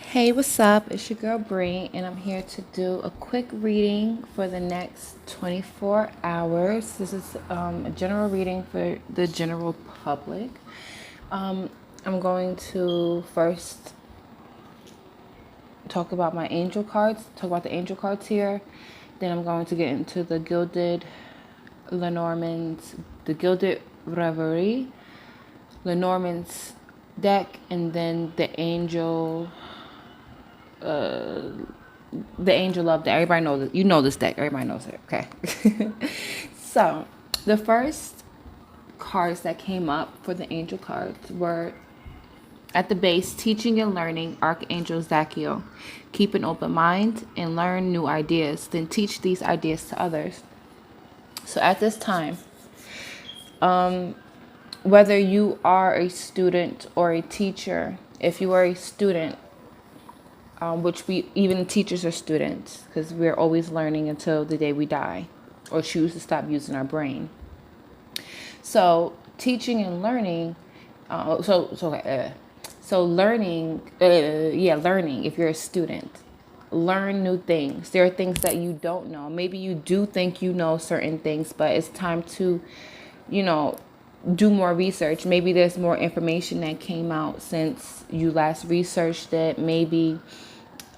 Hey, what's up? It's your girl Bree, and I'm here to do a quick reading for the next 24 hours. This is a general reading for the general public. I'm going to first talk about my angel cards, talk about the angel cards here. Then I'm going to get into the gilded Lenormands, the gilded Reverie, Lenormands deck, and then the angel love deck. Everybody knows it. You know this deck. Everybody knows it. Okay. So the first cards that came up for the angel cards were at the base, teaching and learning, Archangel Zachiel. Keep an open mind and learn new ideas, then teach these ideas to others. So at this time, whether you are a student or a teacher, if you are a student, which we even teachers are students because we're always learning until the day we die or choose to stop using our brain. So teaching and learning, learning. If you're a student, learn new things. There are things that you don't know. Maybe you do think you know certain things, but it's time to, you know, do more research. Maybe there's more information that came out since you last researched it. Maybe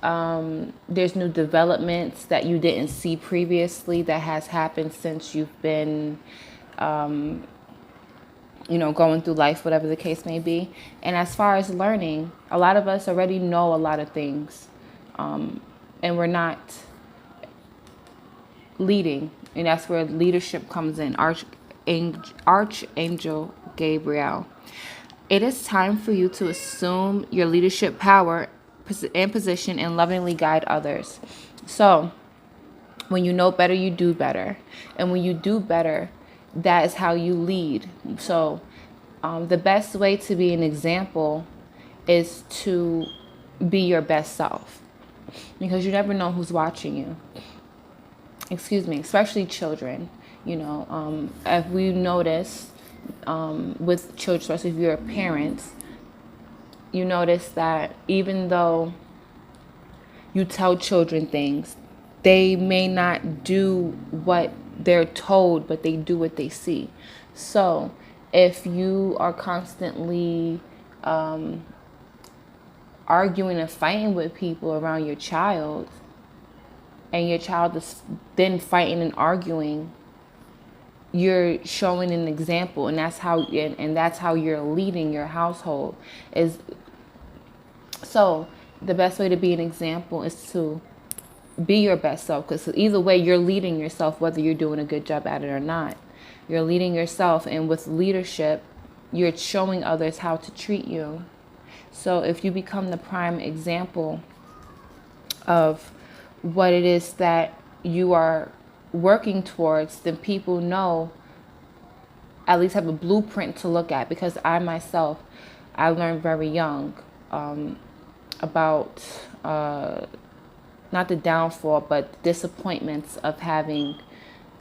there's new developments that you didn't see previously that has happened since you've been, going through life, whatever the case may be. And as far as learning, a lot of us already know a lot of things, and we're not leading. And that's where leadership comes in. Archangel Gabriel. It is time for you to assume your leadership power and position and lovingly guide others. So, when you know better, you do better. And when you do better, that is how you lead. So, the best way to be an example is to be your best self. Because you never know who's watching you. Excuse me, especially children. If we notice with children, especially if you're a parent, you notice that even though you tell children things, they may not do what they're told, but they do what they see. So if you are constantly arguing and fighting with people around your child, and your child is then fighting and arguing, you're showing an example, and that's how you're leading your household. Is so the best way to be an example is to be your best self, because either way you're leading yourself, whether you're doing a good job at it or not. You're leading yourself, and with leadership, you're showing others how to treat you. So if you become the prime example of what it is that you are working towards, then people know, at least have a blueprint to look at. Because I myself, I learned very young about not the downfall, but disappointments of having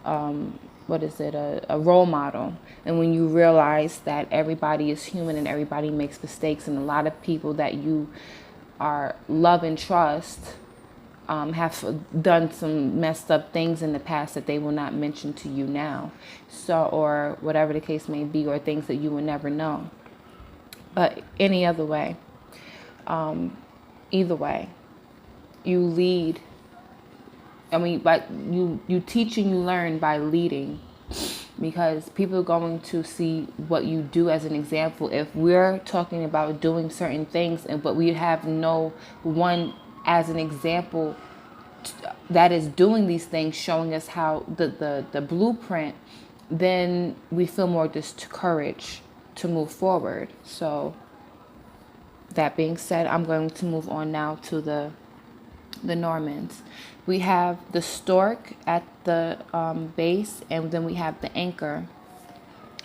a role model. And when you realize that everybody is human and everybody makes mistakes, and a lot of people that you are love and trust have done some messed up things in the past that they will not mention to you now. So, or whatever the case may be, or things that you will never know. But any other way, either way, you lead. But you teach and you learn by leading, because people are going to see what you do as an example. If we're talking about doing certain things, but we have no one as an example that is doing these things, showing us how the blueprint, then we feel more discouraged to move forward. So that being said, I'm going to move on now to the Normans. We have the Stork at the base, and then we have the Anchor.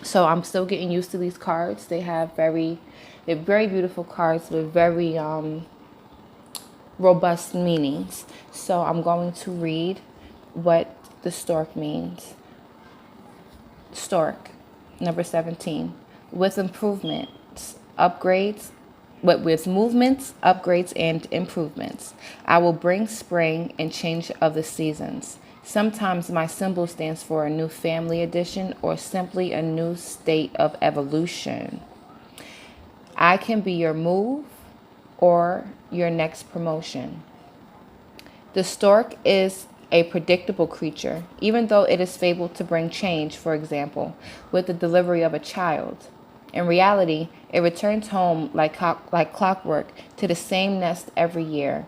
So I'm still getting used to these cards. They're very beautiful cards with very robust meanings. So I'm going to read what the Stork means. Stork, number 17. With improvements, upgrades, with movements, upgrades, and improvements. I will bring spring and change of the seasons. Sometimes my symbol stands for a new family addition or simply a new state of evolution. I can be your move or your next promotion. The stork is a predictable creature, even though it is fabled to bring change, for example, with the delivery of a child. In reality, it returns home like clockwork to the same nest every year.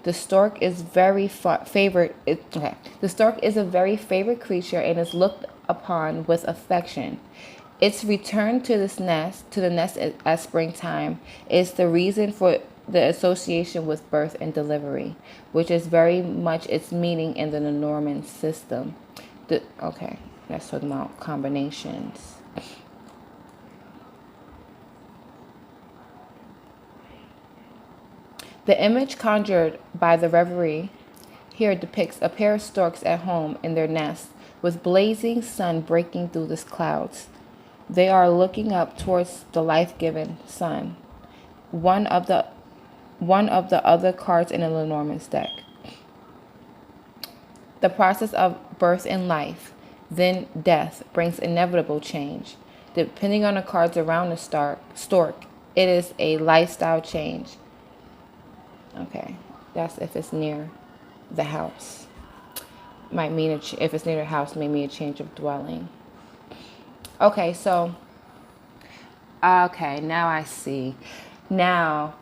The stork is The stork is a very favorite creature and is looked upon with affection. Its return to the nest at springtime, is the reason for the association with birth and delivery, which is very much its meaning in the Lenormand system. Okay, that's talking about combinations. The image conjured by the reverie here depicts a pair of storks at home in their nest, with blazing sun breaking through the clouds. They are looking up towards the life-giving sun. One of the other cards in the Lenormand's deck. The process of birth and life, then death, brings inevitable change. Depending on the cards around the stork, it is a lifestyle change. Okay, that's if it's near the house. Might mean if it's near the house, may mean a change of dwelling. Okay, so now I see. Now,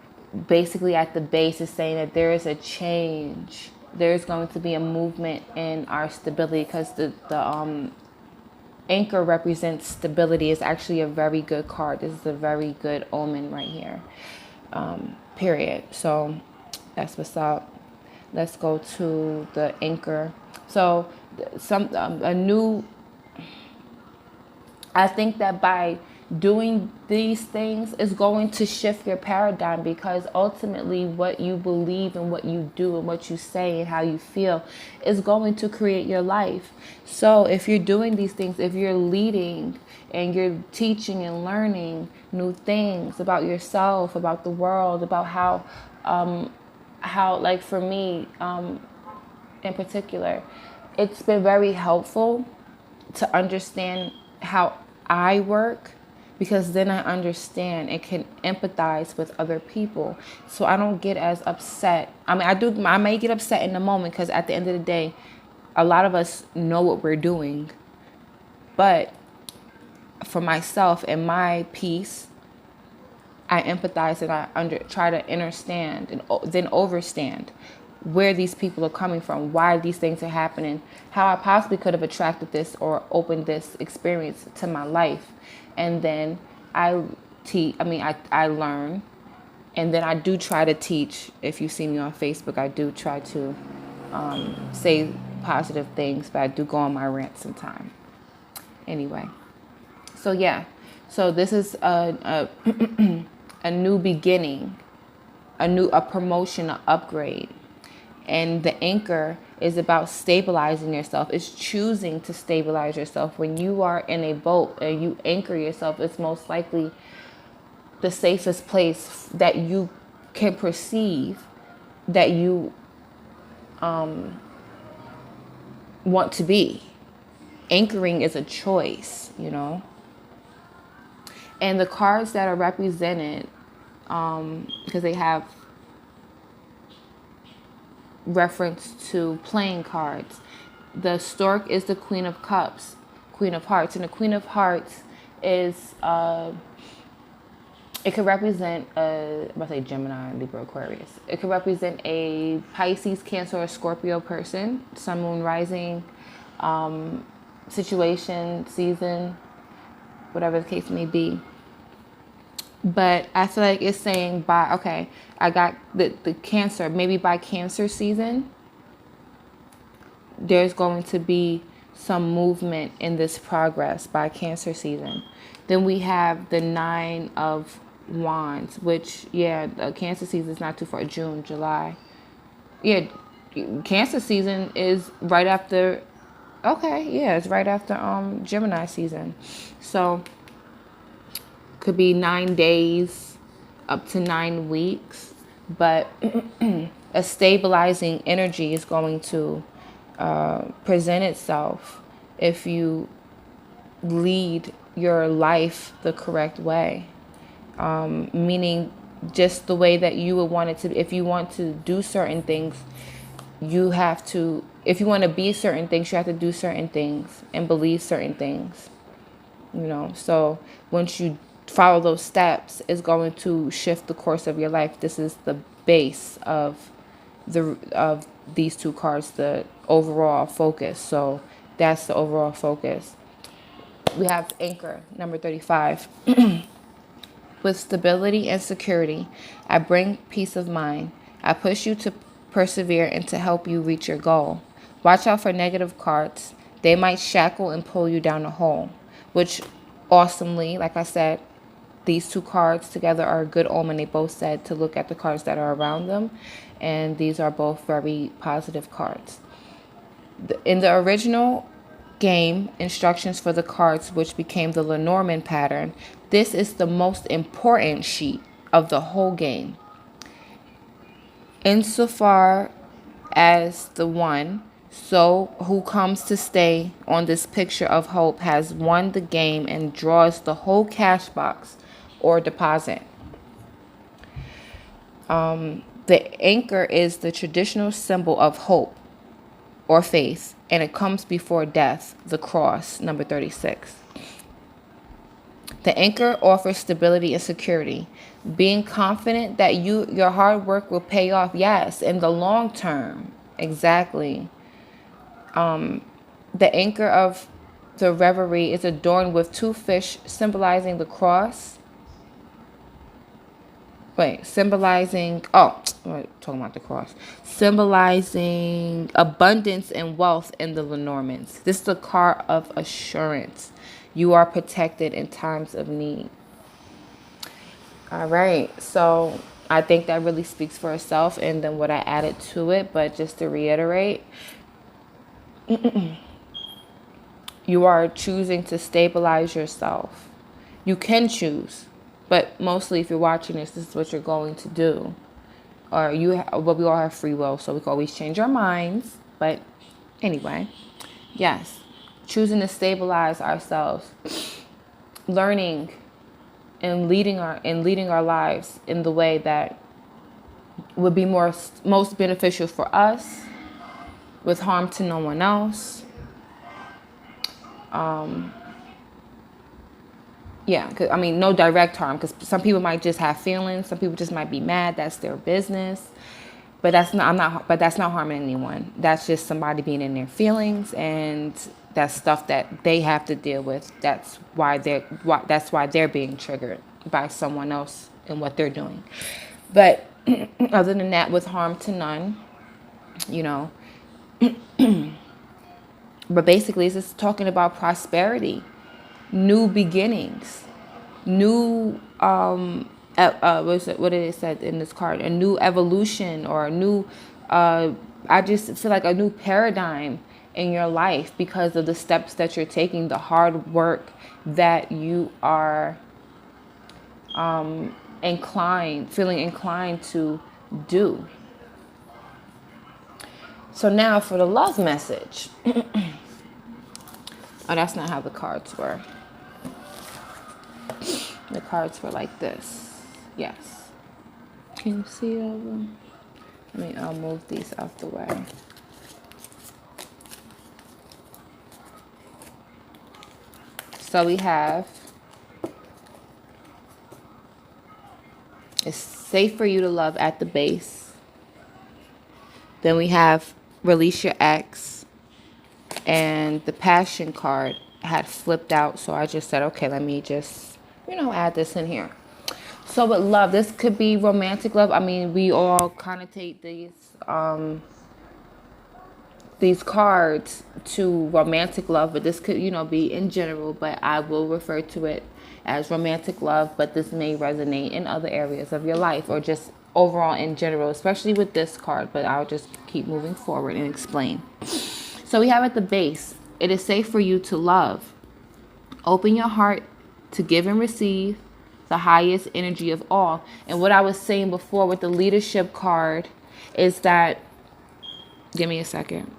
basically at the base is saying that there is a change. There's going to be a movement in our stability, because the anchor represents stability. Is actually a very good card. This is a very good omen right here. Period. So that's what's up. Let's go to the anchor. So I think that by doing these things is going to shift your paradigm, because ultimately what you believe and what you do and what you say and how you feel is going to create your life. So if you're doing these things, if you're leading and you're teaching and learning new things about yourself, about the world, about how like for me in particular, it's been very helpful to understand how I work, because then I understand and can empathize with other people. So I don't get as upset. I mean, I may get upset in the moment, because at the end of the day, a lot of us know what we're doing. But for myself and my peace, I empathize and I try to understand and then overstand where these people are coming from, why these things are happening, how I possibly could have attracted this or opened this experience to my life. And then I learn, and then I do try to teach. If you see me on Facebook, I do try to say positive things, but I do go on my rant sometime. Anyway, so yeah, so this is a new beginning, a promotion, an upgrade. And the anchor is about stabilizing yourself. It's choosing to stabilize yourself. When you are in a boat and you anchor yourself, it's most likely the safest place that you can perceive that you want to be. Anchoring is a choice, you know. And the cards that are represented, because they have reference to playing cards. The stork is the Queen of Cups, Queen of Hearts, and the Queen of Hearts is it could represent I'm about to say Gemini, Libra, Aquarius. It could represent a Pisces, Cancer, or Scorpio person, Sun, Moon, Rising, situation, season, whatever the case may be. But I feel like it's saying I got the Cancer, maybe by Cancer season, there's going to be some movement in this progress by Cancer season. Then we have the 9 of Wands, which, the Cancer season is not too far, June, July. Yeah, Cancer season is right after, it's right after Gemini season. So could be 9 days up to 9 weeks, but a stabilizing energy is going to present itself if you lead your life the correct way. Meaning just the way that you would want it to. If you want to do certain things, you have to, if you want to be certain things, you have to do certain things and believe certain things, so once you follow those steps, it's going to shift the course of your life. This is the base of these two cards, the overall focus. So that's the overall focus. We have anchor, number 35. With stability and security, I bring peace of mind. I push you to persevere and to help you reach your goal. Watch out for negative cards. They might shackle and pull you down a hole, which awesomely, like I said, these two cards together are a good omen. They both said to look at the cards that are around them, and these are both very positive cards. In the original game instructions for the cards, which became the Lenormand pattern, this is the most important sheet of the whole game. Insofar as the one, so who comes to stay on this picture of hope has won the game and draws the whole cash box or deposit. The anchor is the traditional symbol of hope or faith, and it comes before death, the cross, number 36. The anchor offers stability and security, being confident that your hard work will pay off, yes, in the long term. Exactly. The anchor of the reverie is adorned with two fish symbolizing the cross. Symbolizing the cross. Symbolizing abundance and wealth in the Lenormands. This is the card of assurance. You are protected in times of need. All right, so I think that really speaks for itself, and then what I added to it, but just to reiterate, you are choosing to stabilize yourself. You can choose, but mostly if you're watching this is what you're going to do. But we all have free will, so we can always change our minds. But anyway, yes, choosing to stabilize ourselves, learning and leading our lives in the way that would be most beneficial for us, with harm to no one else. No direct harm, because some people might just have feelings. Some people just might be mad. That's their business. But that's not harming anyone. That's just somebody being in their feelings, and that's stuff that they have to deal with. That's why they're being triggered by someone else and what they're doing. But other than that, with harm to none, But basically, it's just talking about prosperity, new beginnings, new what did it say in this card? A new evolution, or a new I just feel like a new paradigm in your life because of the steps that you're taking, the hard work that you are feeling inclined to do. So now for the love message. Oh, that's not how the cards were. The cards were like this. Yes. Can you see all of them? I'll move these out the way. So we have, it's safe for you to love at the base. Then we have release your ex. And the passion card had flipped out. So I just said, okay, let me just, add this in here. So with love, this could be romantic love. We all connotate these cards to romantic love, but this could, be in general, but I will refer to it as romantic love, but this may resonate in other areas of your life or just overall in general, especially with this card, but I'll just keep moving forward and explain. So we have at the base, it is safe for you to love. Open your heart to give and receive. the highest energy of all. And what I was saying before with the leadership card is that, give me a second.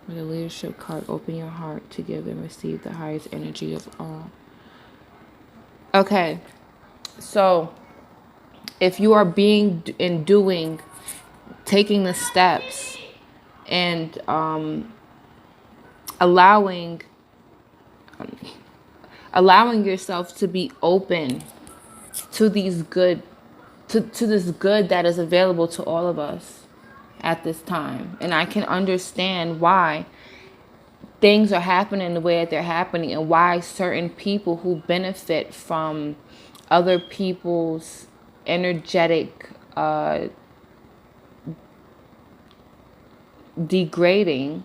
With the leadership card, open your heart to give and receive the highest energy of all. Okay, so if you are being and doing, taking the steps and allowing yourself to be open to these good, to this good that is available to all of us at this time. And I can understand why things are happening the way that they're happening, and why certain people who benefit from other people's energetic degrading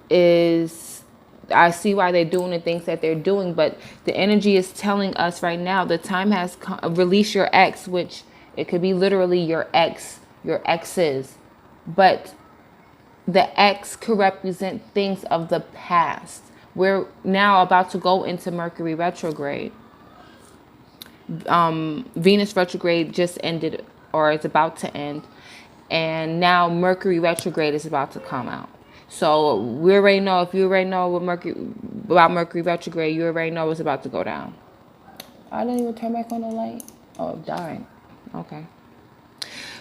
is, I see why they're doing the things that they're doing. But the energy is telling us right now the time has come. Release your ex, which it could be literally your ex, your exes, but the X could represent things of the past. We're now about to go into Mercury retrograde. Venus retrograde just ended, or it's about to end. And now Mercury retrograde is about to come out. So we already know, if you already know what about Mercury retrograde, you already know it's about to go down. I didn't even turn back on the light. Oh, it died. Okay.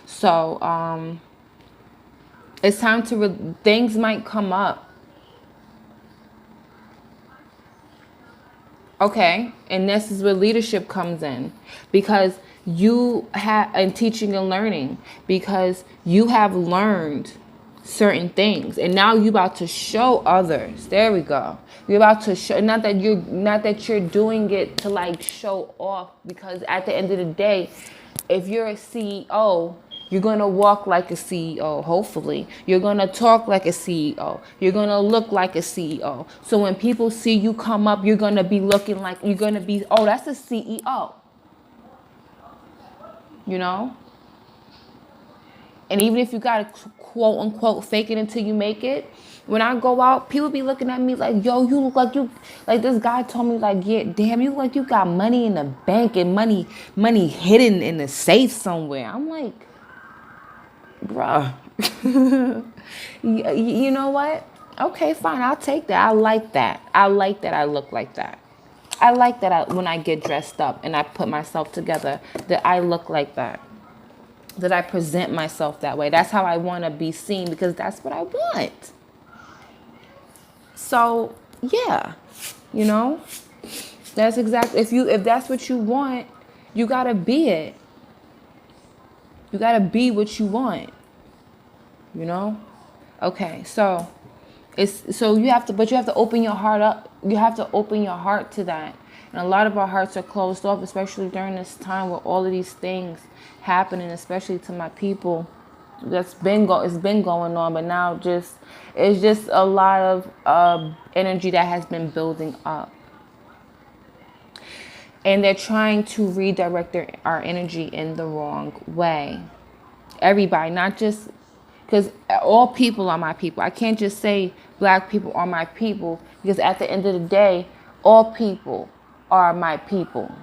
So, it's time to, things might come up. Okay. And this is where leadership comes in, because you have, and teaching and learning, because you have learned certain things, and now you're about to show others. There we go. You're about to show, not that you're doing it to like show off, because at the end of the day, if you're a CEO, you're going to walk like a CEO, hopefully. You're going to talk like a CEO. You're going to look like a CEO. So when people see you come up, you're going to be looking like, you're going to be, oh, that's a CEO. You know? And even if you got to quote unquote fake it until you make it, when I go out, people be looking at me like, yo, you look like you, like this guy told me like, yeah, damn, you look like you got money in the bank and money hidden in the safe somewhere. I'm like, bruh, you know what? Okay, fine. I'll take that. I like that. I like that I look like that. I like that when I get dressed up and I put myself together, that I look like that. That I present myself that way. That's how I want to be seen, because that's what I want. So, yeah, you know, that's exactly, if that's what you want, you got to be it. You got to be what you want. You know? Okay, so you have to open your heart up. You have to open your heart to that. And a lot of our hearts are closed off, especially during this time where all of these things happening, especially to my people. It's been going on, but now it's just a lot of energy that has been building up. And they're trying to redirect our energy in the wrong way. Everybody, not just, because all people are my people. I can't just say black people are my people, because at the end of the day, all people are my people.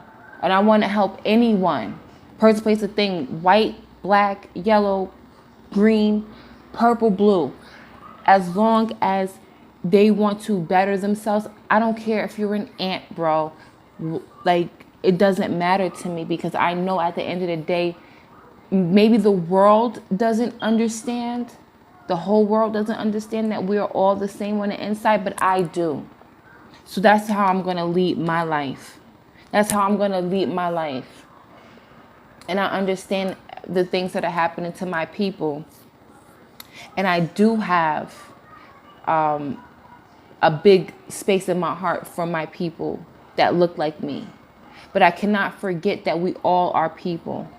And I want to help anyone, person, place, a thing, white, black, yellow, green, purple, blue, as long as they want to better themselves. I don't care if you're an ant, bro. Like, it doesn't matter to me, because I know at the end of the day, maybe the world doesn't understand. The whole world doesn't understand that we are all the same on the inside, but I do. So that's how I'm going to lead my life. That's how I'm going to lead my life. And I understand the things that are happening to my people. And I do have a big space in my heart for my people that look like me. But I cannot forget that we all are people.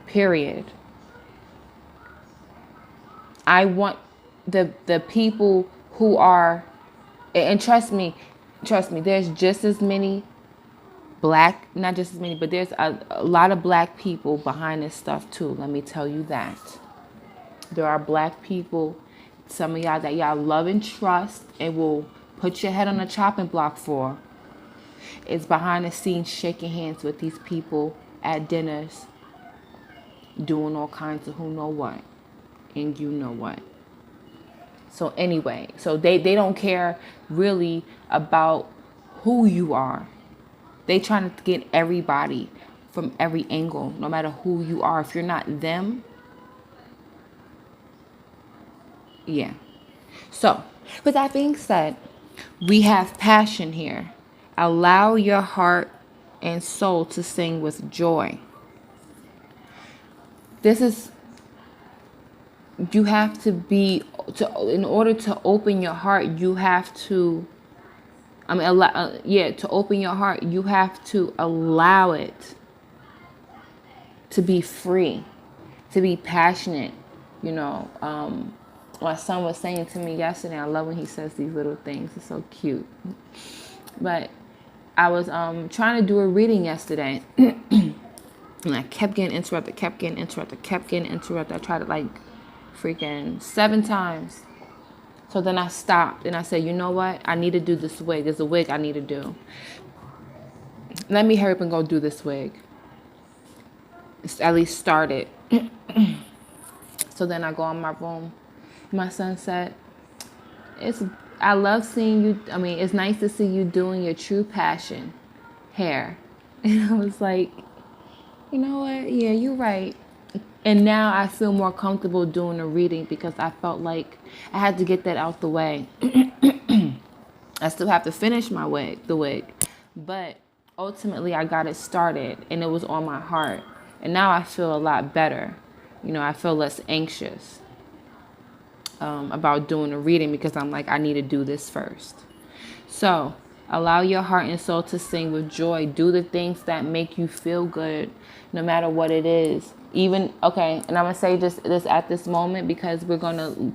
Period. I want the people who are, and trust me, there's just as many black, not just as many, but there's a lot of black people behind this stuff too. Let me tell you that. There are black people, some of y'all that y'all love and trust and will put your head on the chopping block for. It's behind the scenes shaking hands with these people at dinners, doing all kinds of who know what and you know what. So anyway, so they don't care really about who you are. They trying to get everybody from every angle, no matter who you are. If you're not them, yeah. So, with that being said, we have passion here. Allow your heart and soul to sing with joy. This is, you have to be, in order to open your heart, you have to, to open your heart, you have to allow it to be free, to be passionate. You know, my son was saying to me yesterday, I love when he says these little things. It's so cute. But I was trying to do a reading yesterday. And I kept getting interrupted. I tried it like freaking 7 times. So then I stopped and I said, you know what? I need to do this wig. There's a wig I need to do. Let me hurry up and go do this wig. At least start it. So then I go in my room. My son said, I love seeing you. I mean, it's nice to see you doing your true passion hair. And I was like, you know what? Yeah, you're right. And now I feel more comfortable doing a reading because I felt like I had to get that out the way. I still have to finish the wig. But ultimately I got it started and it was on my heart. And now I feel a lot better. You know, I feel less anxious about doing a reading because I'm like, I need to do this first. So allow your heart and soul to sing with joy. Do the things that make you feel good, no matter what it is. And I'm gonna say this at this moment because I'm gonna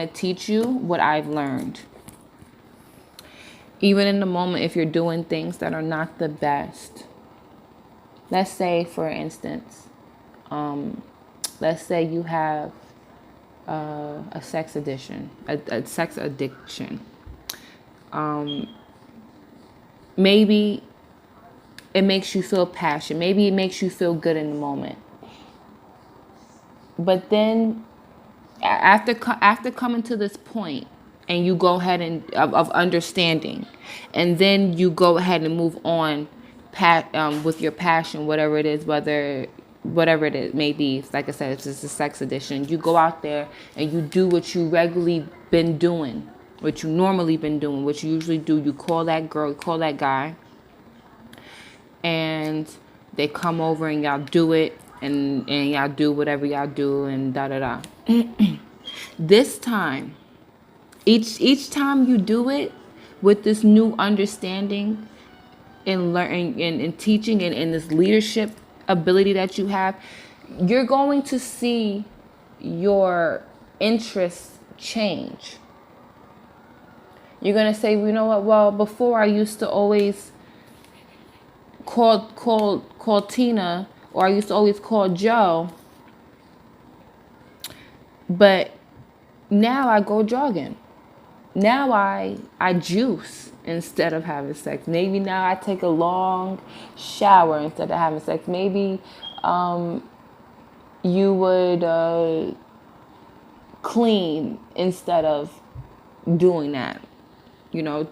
teach you what I've learned. Even in the moment, if you're doing things that are not the best. Let's say, for instance, let's say you have a sex addiction. Maybe it makes you feel passion. Maybe it makes you feel good in the moment. But then after coming to this point and you go ahead and of understanding, and then you go ahead and move on with your passion, whatever it is, whatever it may be. Like I said, if it's a sex addiction, you go out there and you do what you regularly been doing, what you normally been doing, what you usually do. You call that girl, you call that guy, and they come over and y'all do it, and y'all do whatever y'all do, and da. This time, each time you do it with this new understanding and learning and teaching and this leadership ability that you have, you're going to see your interests change. You're going to say, you know what? Well, before I used to always call Tina, or I used to always call Joe, but now I go jogging. Now I juice instead of having sex. Maybe now I take a long shower instead of having sex. Maybe you would clean instead of doing that. You know,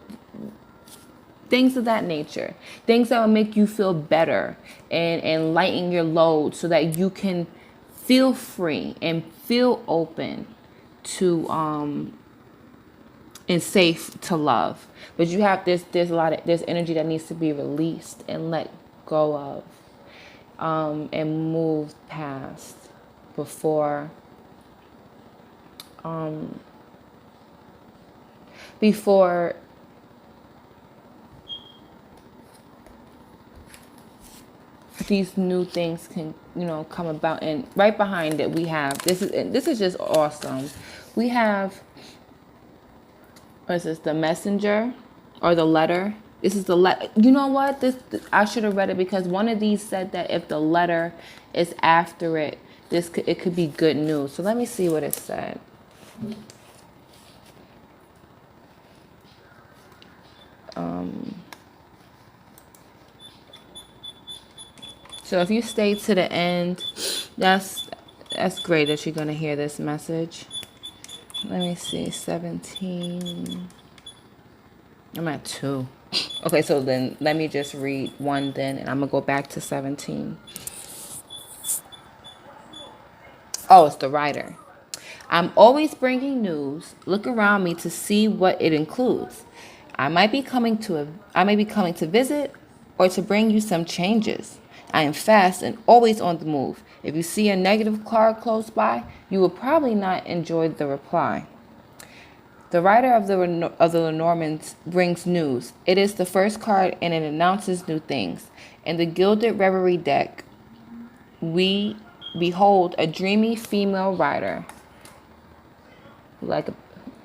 things of that nature. Things that will make you feel better and lighten your load so that you can feel free and feel open to and safe to love. But you have there's energy that needs to be released and let go of, and move past before these new things can, come about. And right behind it we have this is just awesome. We have, what is this, the messenger or the letter? This is the letter. You know what? I should have read it because one of these said that if the letter is after it, it could be good news. So let me see what it said. So if you stay to the end, that's great that you're going to hear this message. Let me see, 17. I'm at 2. Okay, so then let me just read 1 then, and I'm going to go back to 17. Oh, it's the writer. I'm always bringing news. Look around me to see what it includes. I may be coming to visit or to bring you some changes. I am fast and always on the move. If you see a negative card close by, you will probably not enjoy the reply. The writer of the Lenormands brings news. It is the first card and it announces new things. In the Gilded Reverie deck, we behold a dreamy female writer.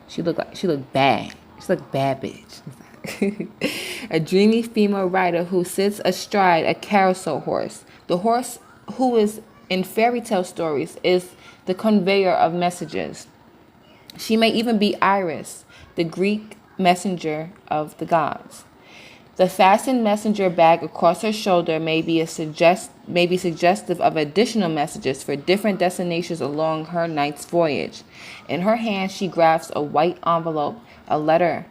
She looked bad. She's like a bad bitch. A dreamy female rider who sits astride a carousel horse. The horse, who is in fairy tale stories, is the conveyor of messages. She may even be Iris, the Greek messenger of the gods. The fastened messenger bag across her shoulder may be suggestive of additional messages for different destinations along her night's voyage. In her hand, she grasps a white envelope, a letter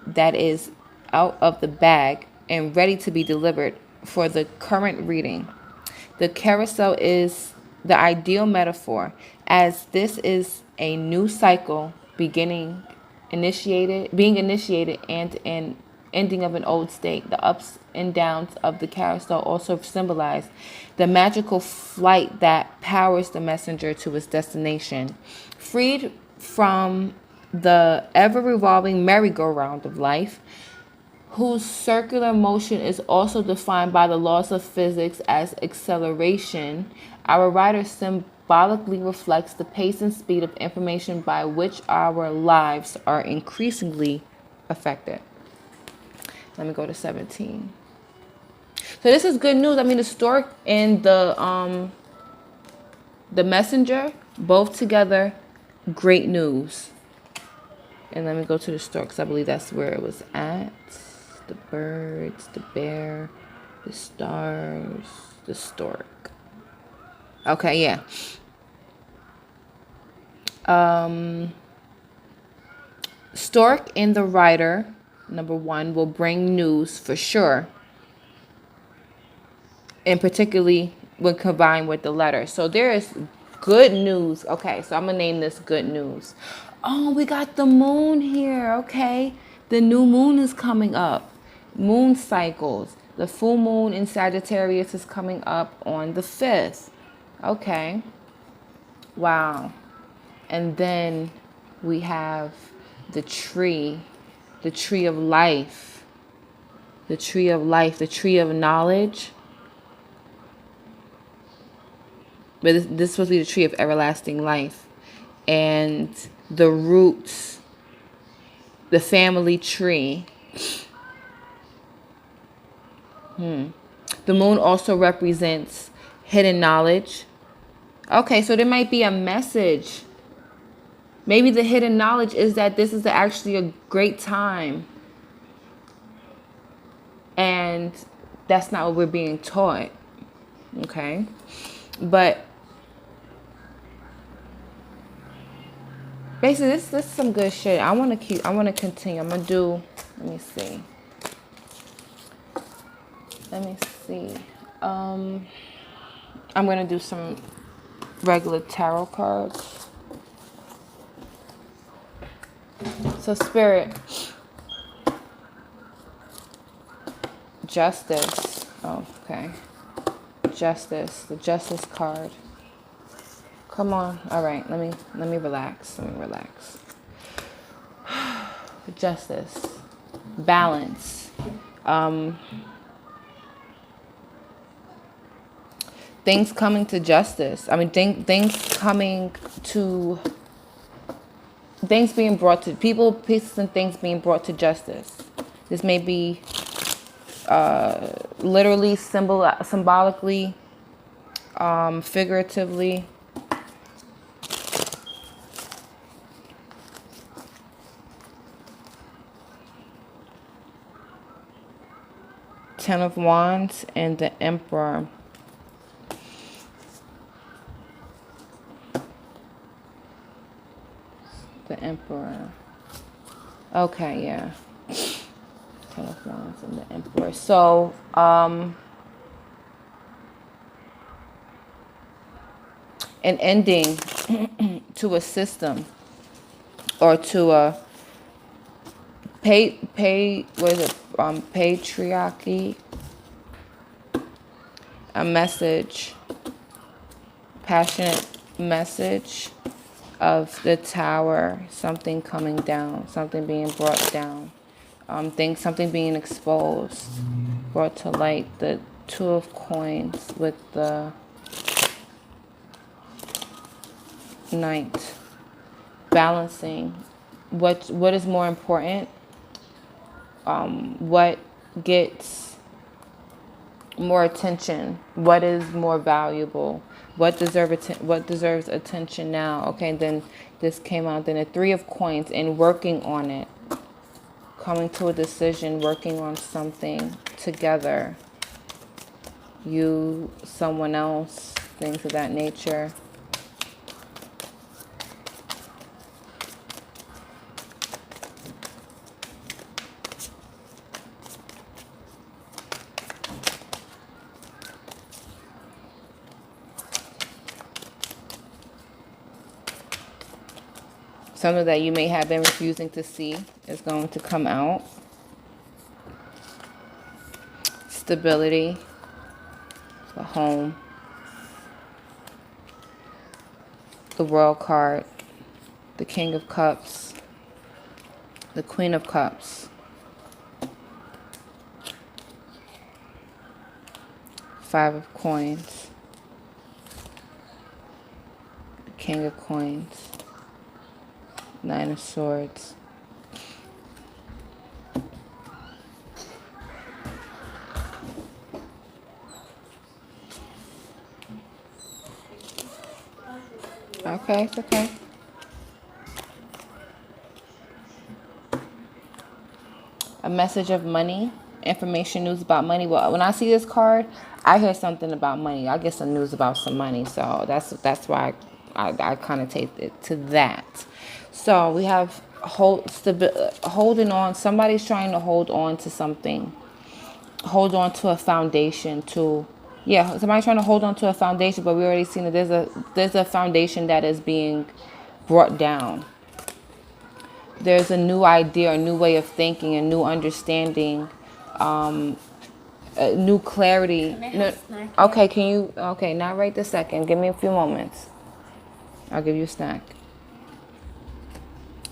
that is out of the bag and ready to be delivered for the current reading. The carousel is the ideal metaphor, as this is a new cycle being initiated and an ending of an old state. The ups and downs of the carousel also symbolize the magical flight that powers the messenger to its destination. Freed from the ever-revolving merry-go-round of life, whose circular motion is also defined by the laws of physics as acceleration, our writer symbolically reflects the pace and speed of information by which our lives are increasingly affected. Let me go to 17. So this is good news. I mean, the stork and the messenger, both together, great news. And let me go to the stork, because I believe that's where it was at. The birds, the bear, the stars, the stork. Okay, yeah. Stork and the writer, number 1, will bring news for sure. And particularly when combined with the letter. So there is good news. Okay, so I'm going to name this good news. Oh, we got the moon here. Okay. The new moon is coming up. Moon cycles. The full moon in Sagittarius is coming up on the 5th. Okay. Wow. And then we have the tree of life, the tree of life, the tree of knowledge. But this is supposed to be the tree of everlasting life. And the roots, the family tree. The moon also represents hidden knowledge. Okay, so there might be a message. Maybe the hidden knowledge is that this is actually a great time. And that's not what we're being taught. Okay? But basically, this is some good shit. I want to continue. I'm going to do, let me see. I'm going to do some regular tarot cards. So Spirit, Justice. Oh, okay. Justice, the Justice card. Come on. All right, let me relax. Justice, balance. Things coming to justice. I mean, things being brought to people, pieces, and things being brought to justice. This may be literally, symbolically, figuratively. Ten of Wands and the Emperor. The Emperor. Okay, yeah. Ten of Wands and the Emperor. So, an ending to a system or to a patriarchy, a message, passionate message of the Tower, something coming down, something being brought down, something being exposed, brought to light. The Two of Coins with the Knight, balancing what is more important, what gets more attention, what is more valuable, what deserves attention now. Okay, then this came out. Then the Three of Coins, and working on it, coming to a decision, working on something together. You, someone else, things of that nature. Something that you may have been refusing to see is going to come out. Stability, the home, the World card, the King of Cups, the Queen of Cups, Five of Coins, the King of Coins, Nine of Swords. Okay, it's okay. A message of money, information, news about money. Well, when I see this card, I hear something about money. I get some news about some money. So that's why I kind of take it to that. So we have holding on. Somebody's trying to hold on to something. Hold on to a foundation somebody's trying to hold on to a foundation, but we already seen that there's a foundation that is being brought down. There's a new idea, a new way of thinking, a new understanding, a new clarity. Okay, not right this second. Give me a few moments. I'll give you a snack.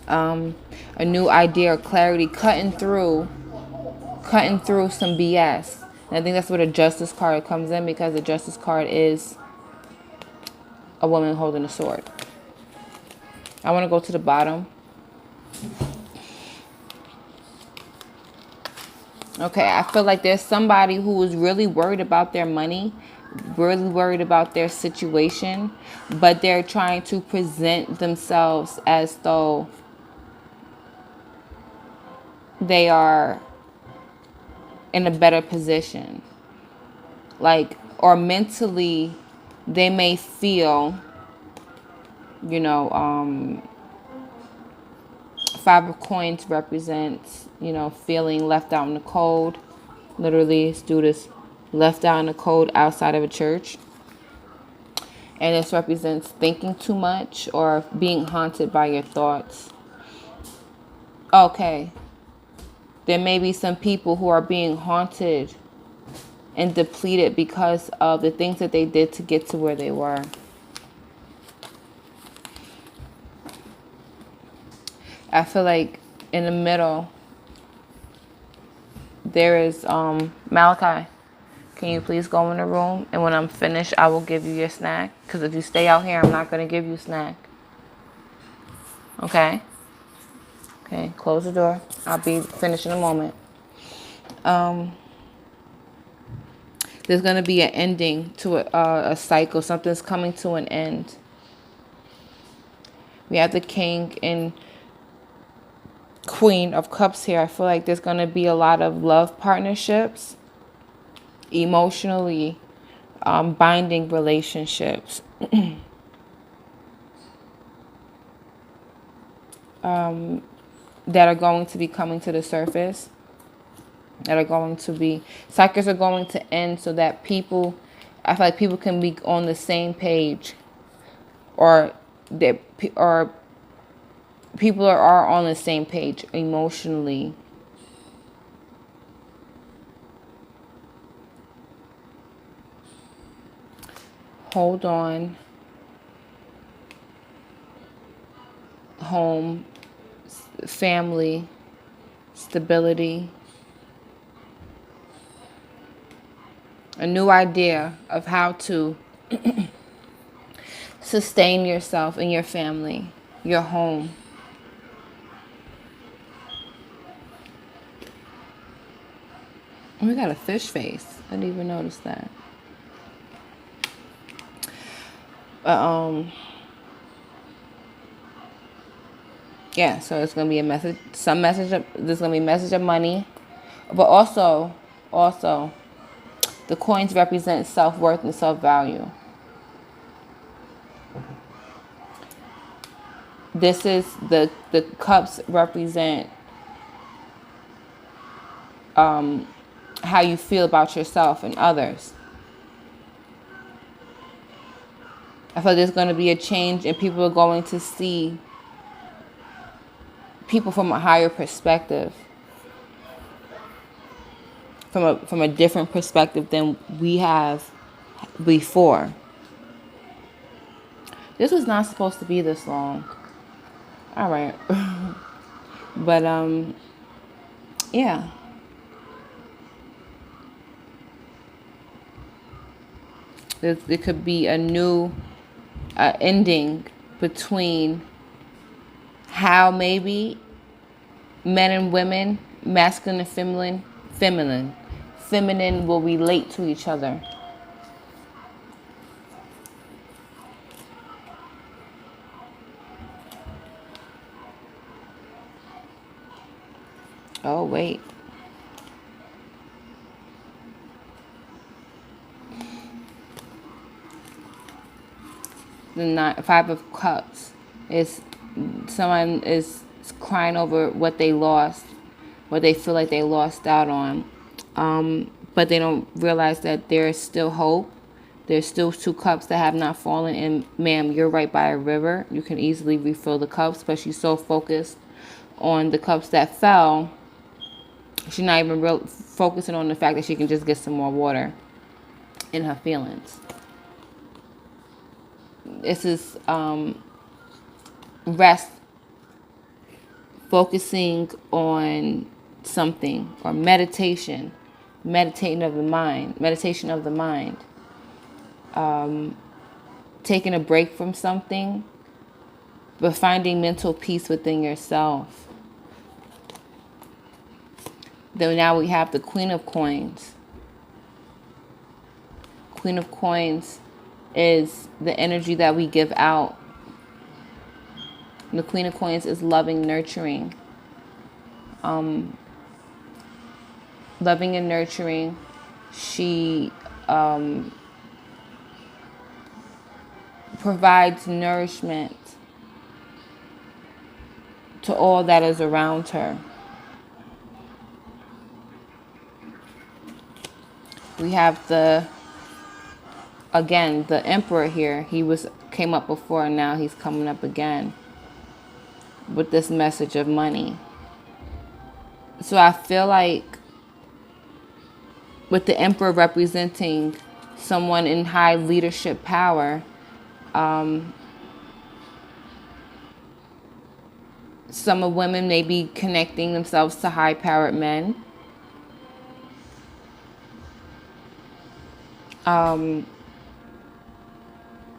A new idea or clarity, cutting through some BS. And I think that's where the Justice card comes in, because the Justice card is a woman holding a sword. I want to go to the bottom. Okay, I feel like there's somebody who is really worried about their money, really worried about their situation, but they're trying to present themselves as though they are in a better position. Like, or mentally, they may feel, Five of Coins represents, feeling left out in the cold. Literally, this dude is left out in the cold outside of a church. And this represents thinking too much or being haunted by your thoughts. Okay. There may be some people who are being haunted and depleted because of the things that they did to get to where they were. I feel like in the middle, there is Malachi. Can you please go in the room? And when I'm finished, I will give you your snack. Because if you stay out here, I'm not going to give you a snack. Okay? Okay, close the door. I'll be finished in a moment. There's going to be an ending to a cycle. Something's coming to an end. We have the King and Queen of Cups here. I feel like there's going to be a lot of love partnerships. emotionally binding relationships that are going to be coming to the surface, that are going to be, cycles are going to end so that people, I feel like people can be on the same page, or that, or people are on the same page emotionally. Hold on. Home, family, stability, a new idea of how to sustain yourself and your family, your home. We got a fish face. I didn't even notice that. But yeah, so it's gonna be a message. Some message. There's gonna be a message of money, but also, the coins represent self-worth and self-value. This is the cups represent how you feel about yourself and others. I feel like there's going to be a change, and people are going to see people from a higher perspective, from a different perspective than we have before. This was not supposed to be this long. All right. But yeah. There could be a new ending between how maybe men and women, masculine and feminine will relate to each other. Oh, wait. The Five of Cups is someone is crying over what they lost, what they feel like they lost out on. But they don't realize that there is still hope. There's still 2 cups that have not fallen. And ma'am, you're right by a river. You can easily refill the cups, but she's so focused on the cups that fell. She's not even focusing on the fact that she can just get some more water in her feelings. This is rest, focusing on something, or meditation of the mind, taking a break from something, but finding mental peace within yourself. Then now we have the Queen of Coins. Queen of Coins is the energy that we give out. The Queen of Coins is loving, nurturing. Loving and nurturing. She provides nourishment to all that is around her. We have the Emperor here. He came up before, and now he's coming up again with this message of money. So I feel like with the Emperor representing someone in high leadership power, some of women may be connecting themselves to high-powered men.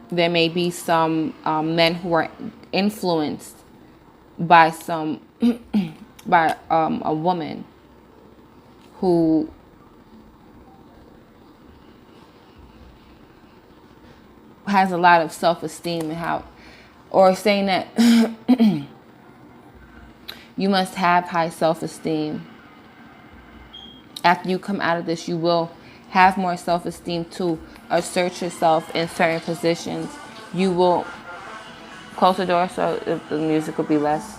There may be some men who are influenced by by a woman who has a lot of self-esteem, or saying that you must have high self-esteem. After you come out of this, you will have more self-esteem to assert yourself in certain positions. You will close the door so if the music will be less.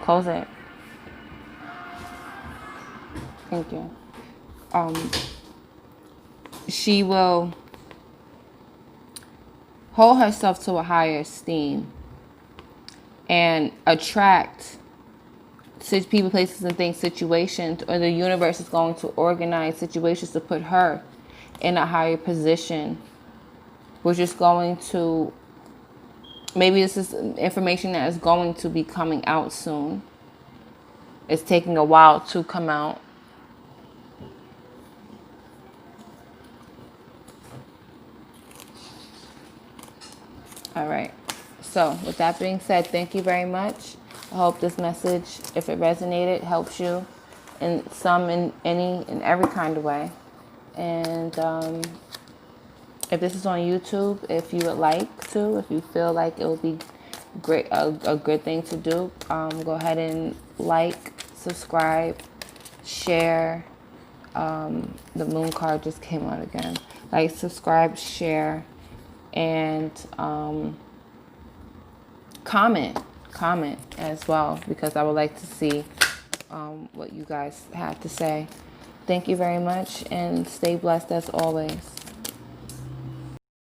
Close it. Thank you. She will hold herself to a higher esteem and attract people, places, and things, situations, or the universe is going to organize situations to put her in a higher position, which is going to, maybe this is information that is going to be coming out soon. It's taking a while to come out. All right. So with that being said, thank you very much. I hope this message, if it resonated, helps you in some, in any, in every kind of way. And if this is on YouTube, if you would like to, if you feel like it would be great, a good thing to do, go ahead and like, subscribe, share. The moon card just came out again. Like, subscribe, share, and comment as well, because I would like to see what you guys have to say. Thank you very much, and stay blessed as always.